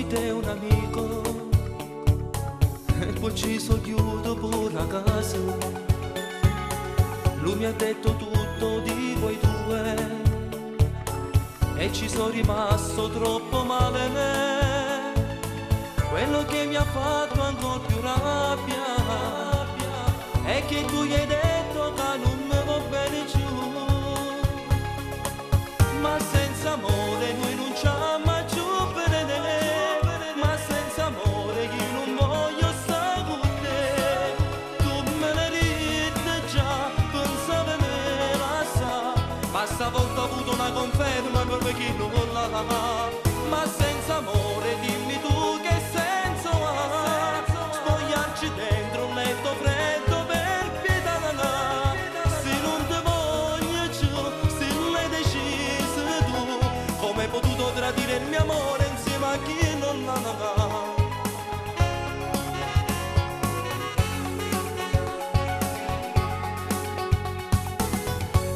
te un amico e poi ci sono chiuso pure a casa. Lui mi ha detto tutto di voi due e ci sono rimasto troppo male me. Quello che mi ha fatto ancora più rabbia è che tu gli hai detto che non mi va bene giù, ma senza amore noi non ci ama giù bene, ma senza amore io non voglio stare con te. Tu me l'hai detto già, pensavi me la sa, ma stavolta ho avuto una conferma proprio che non la, ma senza amore dimmi tu che senso ha spogliarci dentro un letto freddo per pietà, se non ti voglio più, se l'hai deciso tu, come hai potuto tradire il mio amore insieme a chi non l'ha.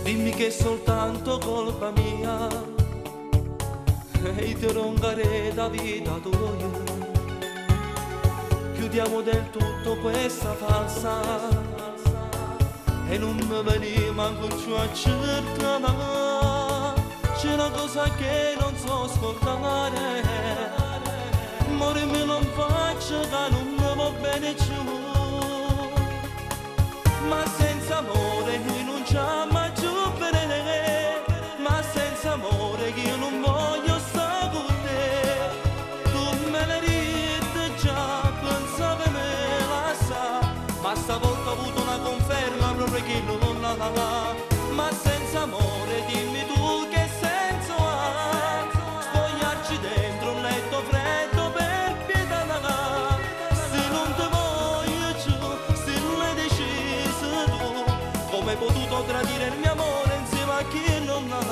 Dimmi che è soltanto colpa mia e ti roncarei da vita tua. Chiudiamo del tutto questa falsa e non mi veni manco più a cercare. C'è una cosa che non so scordare, amore me non faccio che non mi va bene più, ma senza amore noi non ci ama giù bene, ma senza amore io non voglio stare con te. Tu me l'hai detto già, pensavi me la sa, ma stavolta ho avuto una conferma proprio che non la, ma senza amore dimmi tu che senso ha spogliarci dentro un letto freddo per pietà, se non ti voglio più, se l'hai deciso tu, come hai potuto tradire il mio amore insieme a chi non ha.